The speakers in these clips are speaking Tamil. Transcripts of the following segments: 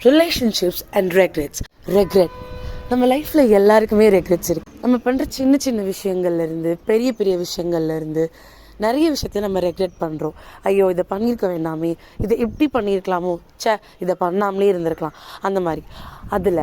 Relationships and regret. நம்ம லைஃப்பில் எல்லாருக்குமே ரெக்ரெட்ஸ் இருக்குது. நம்ம பண்ணுற சின்ன சின்ன விஷயங்கள்லேருந்து பெரிய பெரிய விஷயங்கள்லேருந்து நிறைய விஷயத்த நம்ம ரெக்ரெட் பண்ணுறோம். ஐயோ இதை பண்ணியிருக்க வேண்டாமே, இதை இப்படி பண்ணியிருக்கலாமோ, இதை பண்ணாமலே இருந்திருக்கலாம், அந்த மாதிரி. அதில்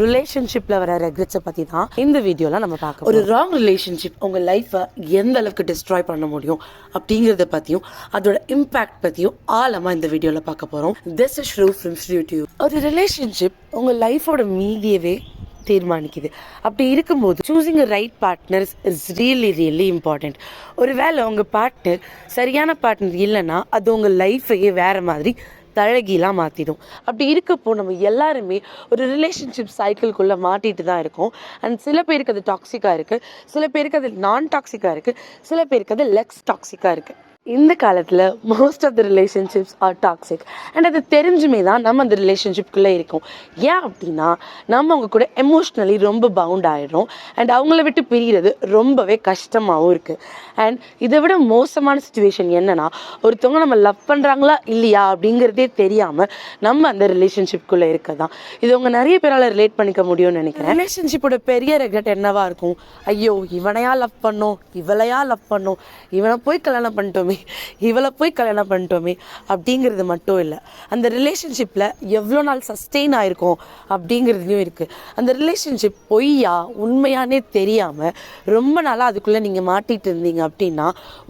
ரிலேஷன்ஷிப்பில் வர ரெக்ரெட்ஸை பற்றி தான் இந்த வீடியோவில் நம்ம பார்க்க. ஒரு ராங் ரிலேஷன்ஷிப் உங்கள் லைஃப்பை எந்த அளவுக்கு டிஸ்ட்ராய் பண்ண முடியும் அப்படிங்கிறத பற்றியும் அதோட இம்பேக்ட் பற்றியும் ஆழமாக இந்த வீடியோவில் பார்க்க போகிறோம். This is ஷ்ரூ from YouTube. ஒரு ரிலேஷன்ஷிப் உங்கள் லைஃபோட மீதியவே தீர்மானிக்குது. அப்படி இருக்கும்போது choosing a right partners is really important. ஒரு வேளை உங்கள் பார்ட்னர் சரியான பார்ட்னர் இல்லைன்னா அது உங்கள் லைஃபையே வேறு மாதிரி தழகிலாம் மாற்றிடும். அப்படி இருக்கப்போ நம்ம எல்லாருமே ஒரு ரிலேஷன்ஷிப் சைக்கிள்குள்ளே மாட்டிட்டு தான் இருக்கோம். அண்ட் சில பேருக்கு அது டாக்ஸிக்காக இருக்குது, சில பேருக்கு அது நான் டாக்ஸிக்காக இருக்குது, சில பேருக்கு அது லெக்ஸ் டாக்ஸிக்காக இருக்குது. இந்த காலத்தில் most of the relationships are toxic. And அது தெரிஞ்சுமே தான் நம்ம அந்த ரிலேஷன்ஷிப்குள்ளே இருக்கோம். ஏன் அப்படின்னா நம்ம அவங்க கூட எமோஷ்னலி ரொம்ப பவுண்ட் ஆகிடும். அண்ட் அவங்கள விட்டு பிரிகிறது ரொம்பவே கஷ்டமாகவும் இருக்குது. அண்ட் இதை விட மோசமான சுச்சுவேஷன் என்னென்னா, ஒருத்தவங்க நம்ம லவ் பண்ணுறாங்களா இல்லையா அப்படிங்கிறதே தெரியாமல் நம்ம அந்த ரிலேஷன்ஷிப்குள்ளே இருக்க தான். இது அவங்க நிறைய பேரால் ரிலேட் பண்ணிக்க முடியும்னு நினைக்கிறேன். ரிலேஷன்ஷிப்போட பெரிய ரெக்ரெட் என்னவா இருக்கும்? ஐயோ இவனையா லவ் பண்ணோம், இவளையா லவ் பண்ணோம், இவனை போய் கல்யாணம் பண்ணிட்டோமே, இவளை போய் கல்யாணம் பண்ணிட்டோமே அப்படிங்கிறது மட்டும் இல்லை, அந்த ரிலேஷன்ஷிப்பில் எவ்வளோ நாள் சஸ்டெயின் ஆகிருக்கும் அப்படிங்கிறதுலையும் இருக்குது. அந்த ரிலேஷன்ஷிப் பொய்யா உண்மையானே தெரியாமல் ரொம்ப நாளாக அதுக்குள்ளே நீங்கள் மாட்டிகிட்டு இருந்தீங்க அப்படின்னா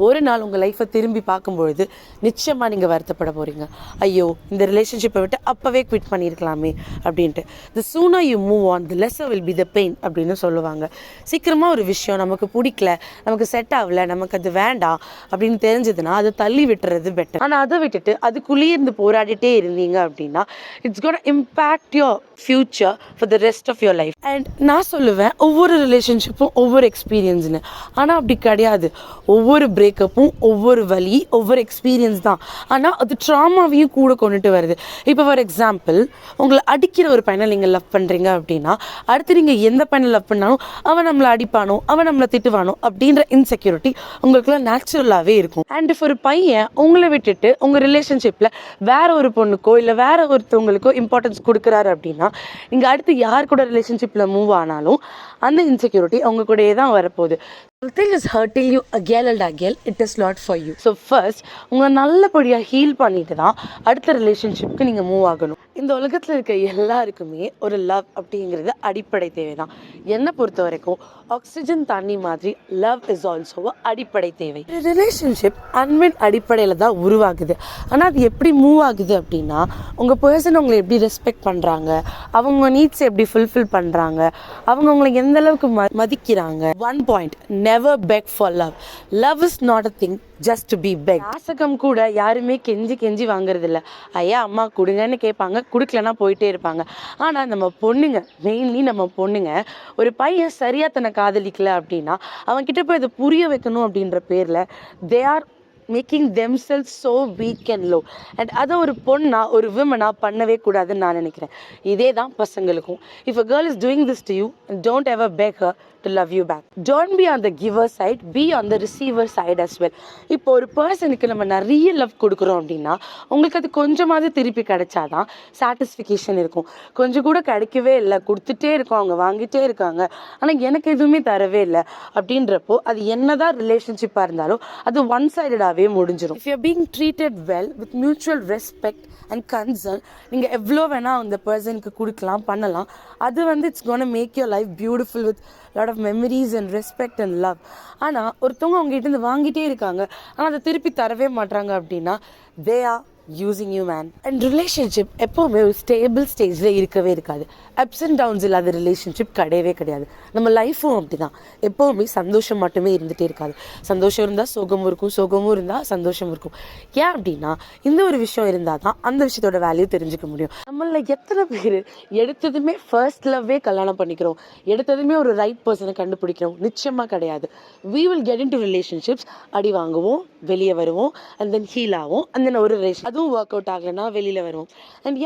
ஒரு நாள் உங்கள் லைஃப்பை திரும்பி பார்க்கும்பொழுது நிச்சயமாக நீங்கள் வருத்தப்பட போகிறீங்க. ஐயோ இந்த ரிலேஷன்ஷிப்பை விட்டு அப்போவே குவிட் பண்ணியிருக்கலாமே அப்படின்ட்டு. The sooner you move on the lesser will be the pain அப்படின்னு சொல்லுவாங்க. சீக்கிரமாக ஒரு விஷயம் நமக்கு பிடிக்கல, நமக்கு செட் ஆகலை, நமக்கு அது வேண்டாம் அப்படின்னு தெரிஞ்சதுன்னா அதை தள்ளி விட்டுறது பெட்டர். ஆனால் அதை விட்டுட்டு அதுக்குள்ளேயே இருந்து போராடிட்டே இருந்தீங்க அப்படின்னா it's gonna impact your future for the rest of your life. And நான் சொல்லுவேன் ஒவ்வொரு ரிலேஷன்ஷிப்பும் ஒவ்வொரு எக்ஸ்பீரியன்ஸ்னு. ஆனால் அப்படி கிடையாது. ஒவ்வொரு பிரேக்கப்பும் ஒவ்வொரு வலி, ஒவ்வொரு எக்ஸ்பீரியன்ஸ் தான். ஆனால் அது ட்ராமாவையும் கூட கொண்டுட்டு வருது. இப்போ ஃபார் எக்ஸாம்பிள், உங்களை அடிக்கிற ஒரு பையனை நீங்கள் லவ் பண்ணுறீங்க அப்படின்னா அடுத்து நீங்கள் எந்த பையனை லவ் பண்ணாலும் அவன் நம்மளை அடிப்பானோ, அவன் நம்மளை திட்டுவானோ அப்படின்ற இன்செக்யூரிட்டி உங்களுக்குள்ள நேச்சுரலாகவே இருக்கும். அண்ட் ஒரு பையன் உங்களை விட்டுட்டு உங்கள் ரிலேஷன்ஷிப்பில் வேற ஒரு பொண்ணுக்கோ இல்லை வேற ஒருத்தவங்களுக்கோ இம்பார்ட்டன்ஸ் கொடுக்குறாரு அப்படின்னா நீங்கள் அடுத்து யார் கூட ரிலேஷன்ஷிப்பில் மூவ் ஆனாலும் அந்த இன்செக்யூரிட்டி அவங்க கூடயே தான் வரப்போகுது. Something is hurting you again and again, it is not for you. So first உங்களை நல்லபடியாக ஹீல் பண்ணிட்டு தான் அடுத்த ரிலேஷன்ஷிப்க்கு நீங்கள் மூவ் ஆகணும். இந்த உலகத்தில் இருக்க எல்லாருக்குமே ஒரு லவ் அப்படிங்கிறது அடிப்படை தேவை தான். என்னை பொறுத்த வரைக்கும் ஆக்சிஜன் தண்ணி மாதிரி லவ் இஸ் ஆல்சோ அடிப்படை தேவை. ரிலேஷன்ஷிப் அன்பின் அடிப்படையில் தான் உருவாகுது. ஆனால் அது எப்படி மூவ் ஆகுது அப்படின்னா உங்கள் பர்சன் உங்களை எப்படி ரெஸ்பெக்ட் பண்ணுறாங்க, அவங்க நீட்ஸ் எப்படி ஃபுல்ஃபில் பண்ணுறாங்க, அவங்க உங்களை எந்த அளவுக்கு மதிக்கிறாங்க. One point, never beg for love. Love is not a thing just to be begged. யாசகம் கூட யாருமே கெஞ்சி வாங்குறது இல்லை. ஐயா அம்மா கொடுங்கன்னு கேட்பாங்க, கொடுக்கலன்னா போயிட்டே இருப்பாங்க. ஆனால் நம்ம பொண்ணுங்க, மெயின்லி நம்ம பொண்ணுங்க, ஒரு பையன் சரியாக தன்னை காதலிக்கல அப்படின்னா அவன்கிட்ட போய் அதை புரிய வைக்கணும் அப்படின்ற பேரில் they are making themselves so weak and low. And அதை ஒரு பொண்ணா ஒரு விமனா பண்ணவே கூடாதுன்னு நான் நினைக்கிறேன். இதே தான் பசங்களுக்கும். If a girl is doing this to you, don't ever beg her to love you back. Don't be on the giver side, be on the receiver side as well. இப்போ ஒரு பர்சனுக்கு நம்ம நிறைய லவ் கொடுக்குறோம் அப்படின்னா உங்களுக்கு அது கொஞ்சமாவது திருப்பி கிடைச்சாதான் சாட்டிஸ்ஃபிகேஷன் இருக்கும். கொஞ்சம் கூட கிடைக்கவே இல்லை, கொடுத்துட்டே இருக்கோம், அவங்க வாங்கிட்டே இருக்காங்க, ஆனால் எனக்கு எதுவுமே தரவே இல்லை அப்படின்றப்போ அது என்னதான் ரிலேஷன்ஷிப்பாக இருந்தாலும் அது ஒன் சைடடாகவே முடிஞ்சிடும். If you are being treated well with mutual respect and concern, நீங்கள் எவ்வளோ வேணால் அந்த பர்சனுக்கு கொடுக்கலாம், பண்ணலாம். அது வந்து it's gonna make your life beautiful with lot of memories and respect and love. ஆனால் ஒருத்தவங்க அவங்ககிட்ட இருந்து வாங்கிட்டே இருக்காங்க, ஆனால் அதை திருப்பி தரவே மாட்டாங்க அப்படின்னா they are using you man. And relationship எப்போவுமே ஒரு ஸ்டேபிள் ஸ்டேஜில் இருக்கவே இருக்காது. அப்ஸ் அண்ட் டவுன்ஸ் இல்லாத ரிலேஷன்ஷிப் கிடையவே கிடையாது. நம்ம லைஃப்பும் அப்படி தான். எப்போவுமே சந்தோஷம் மட்டுமே இருந்துகிட்டே இருக்காது. சந்தோஷம் இருந்தால் சோகமும் இருக்கும், சோகமும் இருந்தால் சந்தோஷம் இருக்கும். ஏன் அப்படின்னா இந்த ஒரு விஷயம் இருந்தால் தான் அந்த விஷயத்தோட வேல்யூ தெரிஞ்சுக்க முடியும். நம்மள எத்தனை பேர் எடுத்ததுமே ஃபர்ஸ்ட் லவ்வே கல்யாணம் பண்ணிக்கிறோம், எடுத்ததுமே ஒரு ரைட் பர்சனை கண்டுபிடிக்கிறோம்? நிச்சயமாக கிடையாது. we will get into relationships, அடி வாங்குவோம், வெளியே வருவோம், and then ஹீல் ஆகும், and then ஒரு ரிலேஷன் அதுவும் ஒர்க் அவுட் ஆகலைன்னா வெளியில் வருவோம். அண்ட்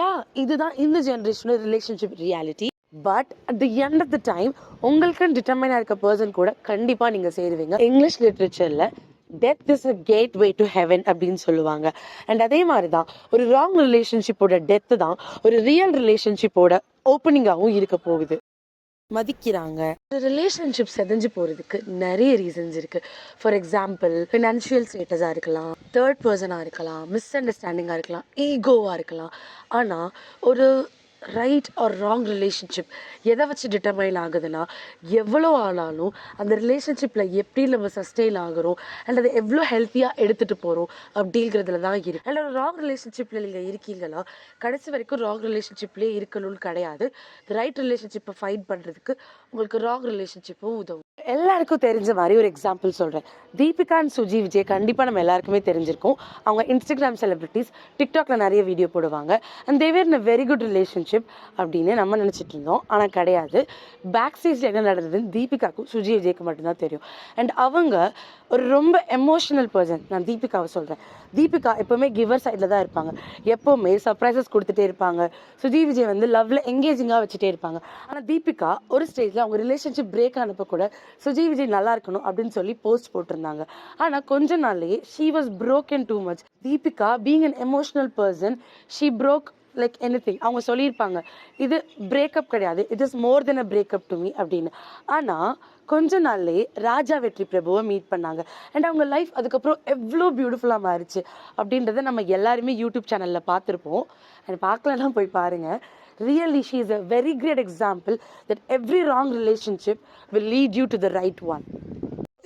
இதுதான் இந்த ஜென்ரேஷனோட relationship reality. But at the end of the time உங்களுக்கு டிட்டர்மைனாக இருக்க பர்சன் கூட கண்டிப்பாக நீங்கள் சேருவீங்க. இங்கிலீஷ் லிட்ரேச்சரில் death is a gateway to heaven அப்படின்னு சொல்லுவாங்க. அண்ட் அதே மாதிரி தான் ஒரு ராங் ரிலேஷன்ஷிப்போட டெத்து தான் ஒரு ரியல் ரிலேஷன்ஷிப்போட ஓப்பனிங்காகவும் இருக்க போகுது. மதிக்கிறாங்க. ஒரு ரிலேஷன்ஷிப் செதஞ்சு போகிறதுக்கு நிறைய ரீசன்ஸ் இருக்குது. ஃபார் எக்ஸாம்பிள் ஃபினான்ஷியல் ஸ்டேட்டஸாக இருக்கலாம், தேர்ட் பர்சனாக இருக்கலாம், மிஸ் அண்டர்ஸ்டாண்டிங்காக இருக்கலாம், ஈகோவாக இருக்கலாம். ஆனால் ஒரு ரைட் ஆர் ராங் ரிலேஷன்ஷிப் எதை வச்சு டிட்டர்மைன் ஆகுதுன்னா, எவ்வளோ ஆனாலும் அந்த ரிலேஷன்ஷிப்பில் எப்படி நம்ம சஸ்டெயின் ஆகிறோம் அண்ட் அதை எவ்வளோ ஹெல்த்தியாக எடுத்துகிட்டு போகிறோம் அப்படிங்கிறதுல தான் இருக்குது. அண்ட் ஒரு ராங் ரிலேஷன்ஷிப்பில் நீங்கள் இருக்கீங்கன்னா கடைசி வரைக்கும் ராங் ரிலேஷன்ஷிப்லேயே இருக்கணும்னு கிடையாது. ரைட் ரிலேஷன்ஷிப்பை ஃபைட் பண்ணுறதுக்கு உங்களுக்கு ராங் ரிலேஷன்ஷிப்பும் உதவும். எல்லாருக்கும் தெரிஞ்ச மாதிரி ஒரு எக்ஸாம்பிள் சொல்கிறேன். தீபிகா அண்ட் சுஜி விஜய் கண்டிப்பாக நம்ம எல்லாருக்குமே தெரிஞ்சிருக்கோம். அவங்க இன்ஸ்டாகிராம் செலிபிரிட்டிஸ், டிக்டாக்ல நிறைய வீடியோ போடுவாங்க. And they were in a very good relationship அப்படின்னு நம்ம நினச்சிட்டு இருந்தோம். ஆனால் கிடையாது. பேக் ஸ்டேஜில் என்ன நடந்ததுன்னு தீபிகாவுக்கும் சுஜி விஜய்க்கு மட்டும்தான் தெரியும். அண்ட் அவங்க ஒரு ரொம்ப எமோஷனல் பர்சன். நான் தீபிகாவை சொல்கிறேன். தீபிகா எப்போவுமே கிவர் சைடில் தான் இருப்பாங்க. எப்போவுமே சர்ப்ரைசஸ் கொடுத்துட்டே இருப்பாங்க. சுஜி விஜய் வந்து லவ்வில் எங்கேஜிங்காக வச்சுட்டே இருப்பாங்க. ஆனால் தீபிகா ஒரு ஸ்டேஜில் அவங்க ரிலேஷன்ஷிப் பிரேக் ஆனப்போ கூட சுஜி விஜய் நல்லா இருக்கணும் அப்படின்னு சொல்லி போஸ்ட் போட்டிருந்தாங்க. ஆனால் கொஞ்ச நாள்லேயே she was broken too much. Deepika being an emotional person, she broke like anything. அவங்க சொல்லியிருப்பாங்க, இது பிரேக்கப் கிடையாது, it is more then a breakup to me அப்படின்னு. ஆனால் கொஞ்ச நாள்லேயே ராஜா வெற்றி பிரபுவை மீட் பண்ணாங்க. அண்ட் அவங்க லைஃப் அதுக்கப்புறம் எவ்வளோ பியூட்டிஃபுல்லாக மாறிச்சு அப்படின்றத நம்ம எல்லாருமே யூடியூப் சேனலில் பார்த்துருப்போம். அண்ட் பார்க்கலன்னா போய் பாருங்கள். Really, she is a very great example that every wrong relationship will lead you to the right one.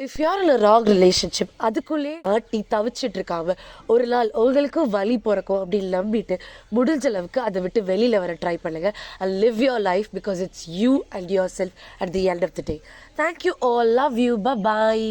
If you are in a wrong relationship, அதுக்குள்ளே ஆட்டி தவிச்சிட்டு இருக்காம ஒரு நாள் உங்களுக்கு வலி பிறக்கும் அப்படின்னு நம்பிட்டு முடிஞ்ச அளவுக்கு அதை விட்டு வெளியில் வர ட்ரை பண்ணுங்க. And live your life because it's you and yourself at the end of the day. Thank you all. Love you. Bye-bye.